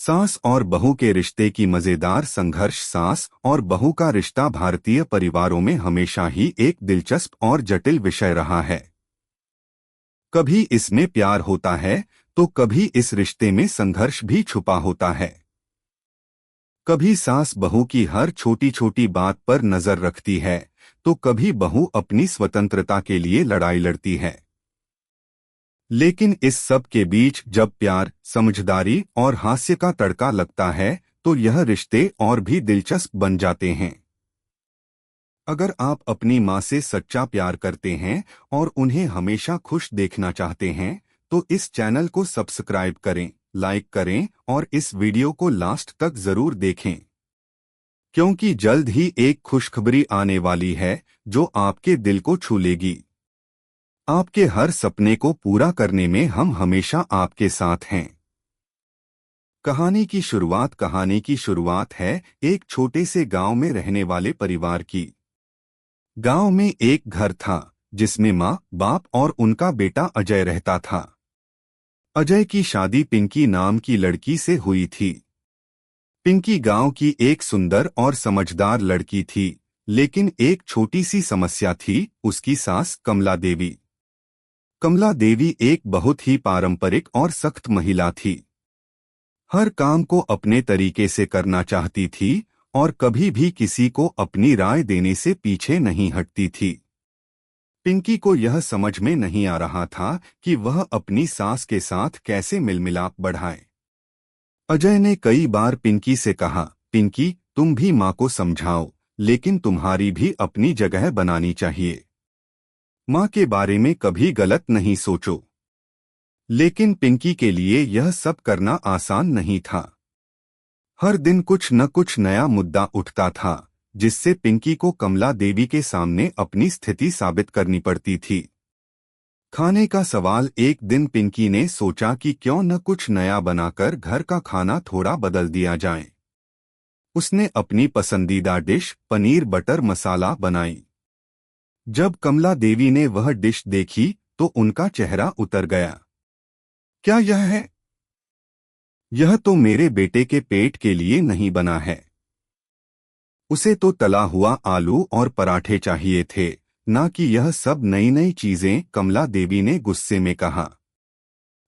सास और बहू के रिश्ते की मजेदार संघर्ष। सास और बहू का रिश्ता भारतीय परिवारों में हमेशा ही एक दिलचस्प और जटिल विषय रहा है। कभी इसमें प्यार होता है तो कभी इस रिश्ते में संघर्ष भी छुपा होता है। कभी सास बहू की हर छोटी छोटी बात पर नजर रखती है तो कभी बहू अपनी स्वतंत्रता के लिए लड़ाई लड़ती है। लेकिन इस सब के बीच जब प्यार, समझदारी और हास्य का तड़का लगता है तो यह रिश्ते और भी दिलचस्प बन जाते हैं। अगर आप अपनी माँ से सच्चा प्यार करते हैं और उन्हें हमेशा खुश देखना चाहते हैं तो इस चैनल को सब्सक्राइब करें, लाइक करें और इस वीडियो को लास्ट तक जरूर देखें, क्योंकि जल्द ही एक खुशखबरी आने वाली है जो आपके दिल को छू लेगी। आपके हर सपने को पूरा करने में हम हमेशा आपके साथ हैं। कहानी की शुरुआत है एक छोटे से गांव में रहने वाले परिवार की। गांव में एक घर था जिसमें माँ, बाप और उनका बेटा अजय रहता था। अजय की शादी पिंकी नाम की लड़की से हुई थी। पिंकी गांव की एक सुंदर और समझदार लड़की थी, लेकिन एक छोटी सी समस्या थी, उसकी सास कमला देवी। कमला देवी एक बहुत ही पारंपरिक और सख्त महिला थी। हर काम को अपने तरीके से करना चाहती थी और कभी भी किसी को अपनी राय देने से पीछे नहीं हटती थी। पिंकी को यह समझ में नहीं आ रहा था कि वह अपनी सास के साथ कैसे मिलमिलाप बढ़ाए। अजय ने कई बार पिंकी से कहा, पिंकी, तुम भी माँ को समझाओ, लेकिन तुम्हारी भी अपनी जगह बनानी चाहिए। माँ के बारे में कभी गलत नहीं सोचो। लेकिन पिंकी के लिए यह सब करना आसान नहीं था। हर दिन कुछ न कुछ नया मुद्दा उठता था जिससे पिंकी को कमला देवी के सामने अपनी स्थिति साबित करनी पड़ती थी। खाने का सवाल। एक दिन पिंकी ने सोचा कि क्यों न कुछ नया बनाकर घर का खाना थोड़ा बदल दिया जाए। उसने अपनी पसंदीदा डिश पनीर बटर मसाला बनाई। जब कमला देवी ने वह डिश देखी तो उनका चेहरा उतर गया। क्या यह है? यह तो मेरे बेटे के पेट के लिए नहीं बना है। उसे तो तला हुआ आलू और पराठे चाहिए थे, ना कि यह सब नई नई चीजें, कमला देवी ने गुस्से में कहा।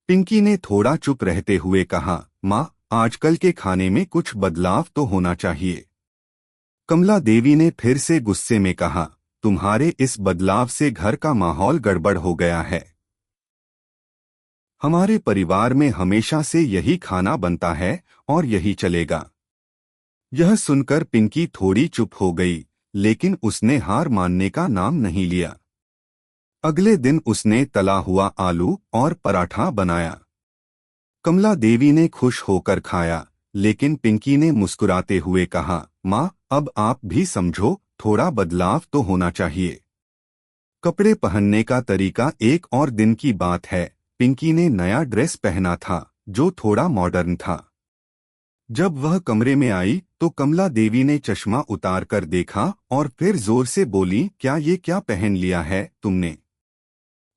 पिंकी ने थोड़ा चुप रहते हुए कहा, माँ, आजकल के खाने में कुछ बदलाव तो होना चाहिए। कमला देवी ने फिर से गुस्से में कहा, तुम्हारे इस बदलाव से घर का माहौल गड़बड़ हो गया है। हमारे परिवार में हमेशा से यही खाना बनता है और यही चलेगा। यह सुनकर पिंकी थोड़ी चुप हो गई, लेकिन उसने हार मानने का नाम नहीं लिया। अगले दिन उसने तला हुआ आलू और पराठा बनाया। कमला देवी ने खुश होकर खाया, लेकिन पिंकी ने मुस्कुराते हुए कहा, माँ, अब आप भी समझो, थोड़ा बदलाव तो होना चाहिए। कपड़े पहनने का तरीका। एक और दिन की बात है, पिंकी ने नया ड्रेस पहना था जो थोड़ा मॉडर्न था। जब वह कमरे में आई तो कमला देवी ने चश्मा उतार कर देखा और फिर जोर से बोली, क्या ये क्या पहन लिया है तुमने?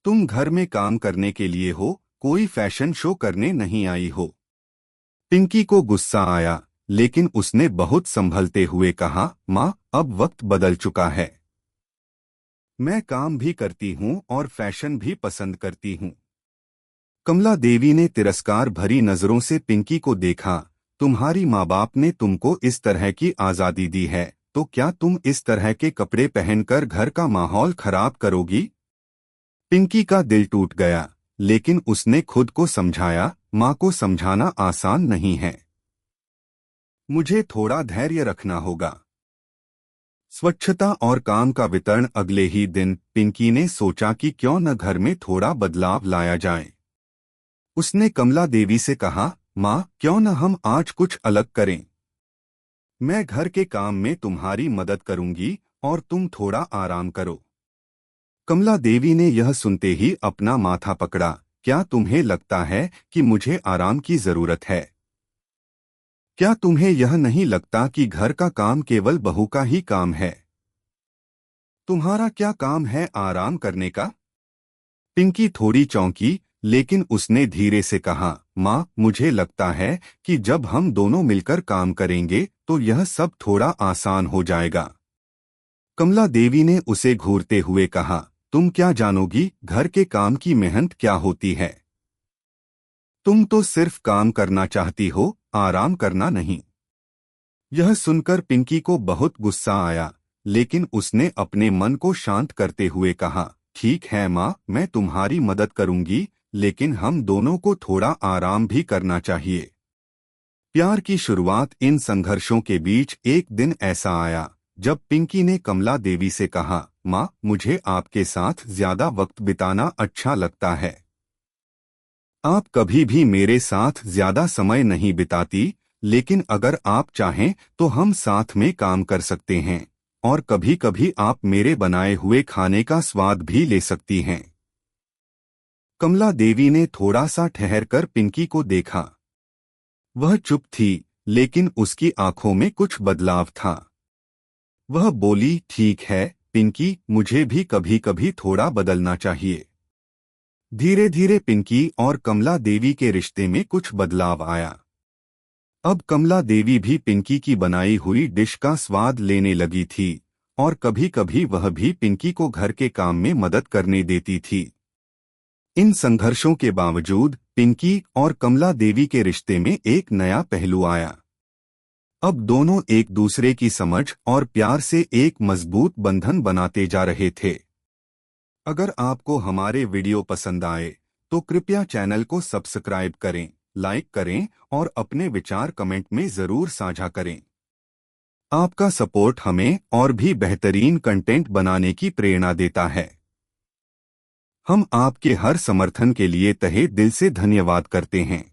तुम घर में काम करने के लिए हो, कोई फैशन शो करने नहीं आई हो। पिंकी को गुस्सा आया, लेकिन उसने बहुत संभलते हुए कहा, माँ, अब वक्त बदल चुका है। मैं काम भी करती हूँ और फैशन भी पसंद करती हूँ। कमला देवी ने तिरस्कार भरी नजरों से पिंकी को देखा। तुम्हारी माँ बाप ने तुमको इस तरह की आजादी दी है, तो क्या तुम इस तरह के कपड़े पहनकर घर का माहौल खराब करोगी? पिंकी का दिल टूट गया, लेकिन उसने खुद को समझाया, माँ को समझाना आसान नहीं है। मुझे थोड़ा धैर्य रखना होगा। स्वच्छता और काम का वितरण। अगले ही दिन पिंकी ने सोचा कि क्यों न घर में थोड़ा बदलाव लाया जाए। उसने कमला देवी से कहा, माँ, क्यों न हम आज कुछ अलग करें। मैं घर के काम में तुम्हारी मदद करूंगी और तुम थोड़ा आराम करो। कमला देवी ने यह सुनते ही अपना माथा पकड़ा। क्या तुम्हें लगता है कि मुझे आराम की जरूरत है? क्या तुम्हें यह नहीं लगता कि घर का काम केवल बहू का ही काम है? तुम्हारा क्या काम है आराम करने का? पिंकी थोड़ी चौंकी, लेकिन उसने धीरे से कहा, माँ, मुझे लगता है कि जब हम दोनों मिलकर काम करेंगे तो यह सब थोड़ा आसान हो जाएगा। कमला देवी ने उसे घूरते हुए कहा, तुम क्या जानोगी घर के काम की मेहनत क्या होती है? तुम तो सिर्फ काम करना चाहती हो, आराम करना नहीं। यह सुनकर पिंकी को बहुत गुस्सा आया, लेकिन उसने अपने मन को शांत करते हुए कहा, ठीक है माँ, मैं तुम्हारी मदद करूंगी, लेकिन हम दोनों को थोड़ा आराम भी करना चाहिए। प्यार की शुरुआत इन संघर्षों के बीच एक दिन ऐसा आया जब पिंकी ने कमला देवी से कहा, माँ, मुझे आपके साथ ज्यादा वक्त बिताना अच्छा लगता है। आप कभी भी मेरे साथ ज्यादा समय नहीं बिताती, लेकिन अगर आप चाहें तो हम साथ में काम कर सकते हैं और कभी कभी आप मेरे बनाए हुए खाने का स्वाद भी ले सकती हैं। कमला देवी ने थोड़ा सा ठहरकर पिंकी को देखा। वह चुप थी, लेकिन उसकी आंखों में कुछ बदलाव था। वह बोली, ठीक है पिंकी, मुझे भी कभी कभी थोड़ा बदलना चाहिए। धीरे धीरे पिंकी और कमला देवी के रिश्ते में कुछ बदलाव आया। अब कमला देवी भी पिंकी की बनाई हुई डिश का स्वाद लेने लगी थी और कभी कभी वह भी पिंकी को घर के काम में मदद करने देती थी। इन संघर्षों के बावजूद पिंकी और कमला देवी के रिश्ते में एक नया पहलू आया। अब दोनों एक दूसरे की समझ और प्यार से एक मजबूत बंधन बनाते जा रहे थे। अगर आपको हमारे वीडियो पसंद आए तो कृपया चैनल को सब्सक्राइब करें, लाइक करें और अपने विचार कमेंट में जरूर साझा करें। आपका सपोर्ट हमें और भी बेहतरीन कंटेंट बनाने की प्रेरणा देता है। हम आपके हर समर्थन के लिए तहे दिल से धन्यवाद करते हैं।